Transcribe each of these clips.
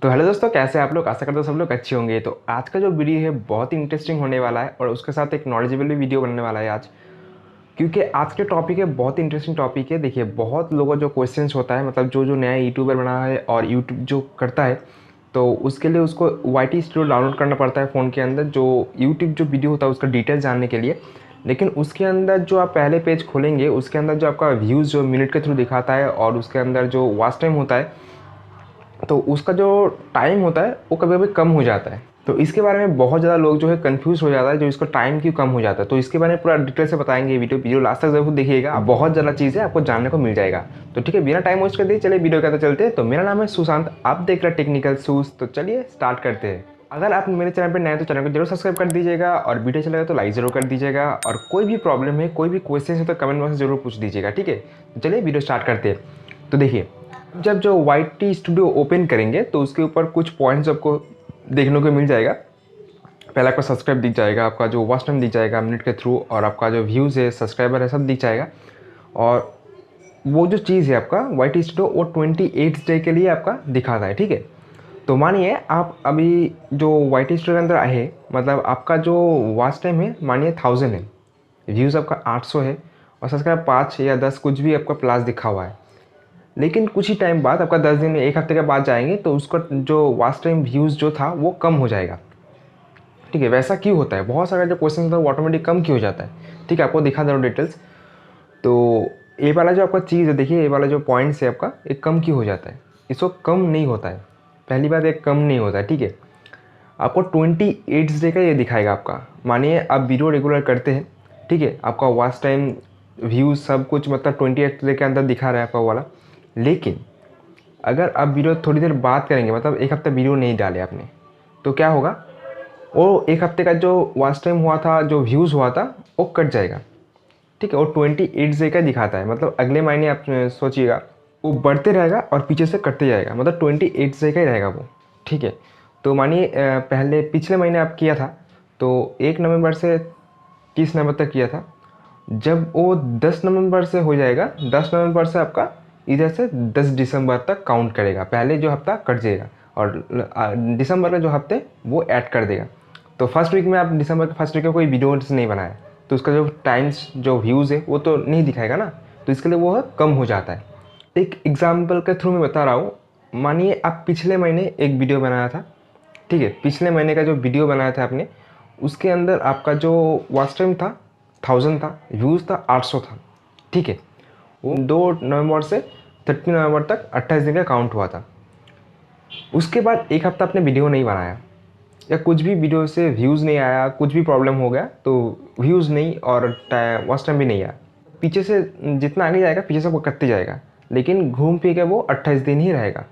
तो हेलो दोस्तों, कैसे आप लोग? आशा करते हो सब लोग अच्छे होंगे। तो आज का जो वीडियो है बहुत ही इंटरेस्टिंग होने वाला है और उसके साथ एक नॉलेजेबल भी वीडियो बनने वाला है आज, क्योंकि आज के टॉपिक है बहुत ही इंटरेस्टिंग टॉपिक है। देखिए, बहुत लोगों जो क्वेश्चंस होता है, मतलब जो जो नया यूट्यूबर बना है और यूट्यूब जो करता है, तो उसके लिए उसको वाई स्टूडियो डाउनलोड करना पड़ता है फ़ोन के अंदर, जो यूट्यूब जो वीडियो होता है उसका डिटेल जानने के लिए। लेकिन उसके अंदर जो आप पहले पेज खोलेंगे, उसके अंदर जो आपका व्यूज़ जो मिनट के थ्रू दिखाता है और उसके अंदर जो वॉच टाइम होता है, तो उसका जो टाइम होता है वो कभी कभी कम हो जाता है। तो इसके बारे में बहुत ज़्यादा लोग जो है कंफ्यूज हो जाता है, जो इसका टाइम क्यों कम हो जाता है। तो इसके बारे में पूरा डिटेल से बताएंगे। वीडियो लास्ट तक जरूर देखिएगा, बहुत ज़्यादा चीज़ें आपको जानने को मिल जाएगा। तो ठीक है, बिना टाइम वेस्ट कर दिए चलिए वीडियो के अंदर चलते हैं। तो मेरा नाम है सुशांत, आप देख रहे हैं टेक्निकल शूज़। तो चलिए स्टार्ट करते हैं। अगर आप मेरे चैनल पर नए हैं तो चैनल को जरूर सब्सक्राइब कर दीजिएगा और वीडियो चलेगा तो लाइक जरूर कर दीजिएगा। और कोई भी प्रॉब्लम है, कोई भी क्वेश्चन है तो कमेंट बॉक्स में जरूर पूछ दीजिएगा। ठीक है, तो चलिए वीडियो स्टार्ट करते हैं। तो देखिए, जब जो वाई स्टूडियो ओपन करेंगे तो उसके ऊपर कुछ पॉइंट्स आपको देखने को मिल जाएगा। पहले आपका सब्सक्राइब दिख जाएगा, आपका जो वॉच टाइम दिख जाएगा मिनट के थ्रू, और आपका जो व्यूज़ है, सब्सक्राइबर है, सब दिख जाएगा। और वो जो चीज़ है आपका वाई स्टूडियो, वो 28 डे के लिए आपका दिखाता है। ठीक है, तो मानिए आप अभी जो वाई स्टूडियो के अंदर आए, मतलब आपका जो वॉच टाइम है मानिए 1000 है, व्यूज़ आपका 800 है और सब्सक्राइब 5 या 10 कुछ भी आपका प्लस दिखा हुआ है। लेकिन कुछ ही टाइम बाद, आपका 10 दिन में, एक हफ्ते के बाद जाएंगे तो उसका जो वॉच टाइम व्यूज़ जो था वो कम हो जाएगा। ठीक है, वैसा क्यों होता है? बहुत सारा जो क्वेश्चन होता है वो ऑटोमेटिक कम क्यों हो जाता है। ठीक है, आपको दिखा दे रहा हूँ डिटेल्स। तो ये वाला जो आपका चीज़ है, देखिए ये वाला जो पॉइंट्स है आपका, एक कम क्यों हो जाता है? इसको कम नहीं होता है। पहली बात, एक कम नहीं होता है। ठीक है, आपको 28 डे का ये दिखाएगा आपका। मानिए आप वीडियो रेगुलर करते हैं, ठीक है, आपका वॉच टाइम व्यूज़ सब कुछ मतलब 28 डे के अंदर दिखा रहा है आपका वाला। लेकिन अगर आप वीडियो थोड़ी देर बाद करेंगे, मतलब एक हफ्ता वीडियो नहीं डाले आपने, तो क्या होगा? वो एक हफ्ते का जो वॉच टाइम हुआ था, जो व्यूज़ हुआ था, वो कट जाएगा। ठीक है, वो 28 डे का दिखाता है, मतलब अगले महीने आप सोचिएगा वो बढ़ते रहेगा और पीछे से कटते जाएगा, मतलब 28 डे का ही रहेगा वो। ठीक है, तो मानिए पहले पिछले महीने आप किया था तो 1 नवंबर से 30 नवंबर तक किया था। जब वो 10 नवंबर से हो जाएगा, 10 नवंबर से आपका इधर से 10 दिसंबर तक काउंट करेगा। पहले जो हफ्ता कट जाएगा और दिसंबर का जो हफ्ते वो ऐड कर देगा। तो फर्स्ट वीक में आप दिसंबर के फर्स्ट वीक में कोई वीडियोस नहीं बनाया तो उसका जो टाइम्स जो व्यूज़ है वो तो नहीं दिखाएगा ना, तो इसके लिए वो कम हो जाता है। एक एग्जाम्पल के थ्रू मैं बता रहा हूँ। मानिए आप पिछले महीने एक वीडियो बनाया था। ठीक है, पिछले महीने का जो वीडियो बनाया था आपने, उसके अंदर आपका जो वॉच टाइम था 1000 था, व्यूज़ था 800 था। ठीक है, वो 2 नवंबर से 30 नवंबर तक 28 दिन का काउंट हुआ था। उसके बाद एक हफ्ता आपने वीडियो नहीं बनाया या कुछ भी वीडियो से व्यूज़ नहीं आया, कुछ भी प्रॉब्लम हो गया तो व्यूज़ नहीं और वॉच टाइम भी नहीं आया। पीछे से जितना आगे जाएगा पीछे से वो कटते जाएगा, लेकिन घूम फिर के वो 28 दिन ही रहेगा।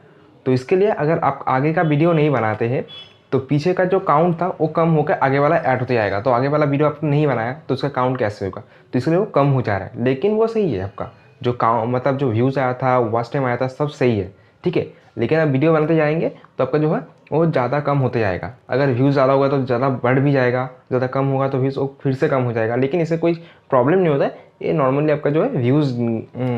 तो इसके लिए अगर आप आगे का वीडियो नहीं बनाते हैं तो पीछे का जो काउंट था वो कम होकर आगे वाला ऐड होते जाएगा। तो आगे वाला वीडियो आपने नहीं बनाया तो उसका काउंट कैसे होगा? तो इसलिए वो कम हो जा रहा है। लेकिन वो सही है, आपका जो काउंट मतलब जो व्यूज़ आया था, वॉच टाइम आया था, सब सही है। ठीक है, लेकिन आप वीडियो बनाते जाएंगे तो आपका जो है वो ज़्यादा कम होते जाएगा। अगर व्यूज़ ज़्यादा होगा तो ज़्यादा बढ़ भी जाएगा, ज़्यादा कम होगा तो व्यूज़ वो फिर से कम हो जाएगा। लेकिन इससे कोई प्रॉब्लम नहीं होता है, ये नॉर्मली आपका जो है व्यूज़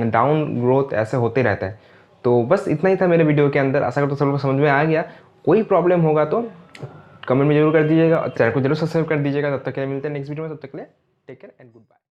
डाउन ग्रोथ ऐसे होते रहता है। तो बस इतना ही था मेरे वीडियो के अंदर। आशा करता हूँ सब लोग समझ में आ गया। कोई प्रॉब्लम होगा तो कमेंट में जरूर कर दीजिएगा और चैनल को जरूर सब्सक्राइब कर दीजिएगा। तब तक के लिए मिलते हैं नेक्स्ट वीडियो में। तब तक के लिए take care and good bye.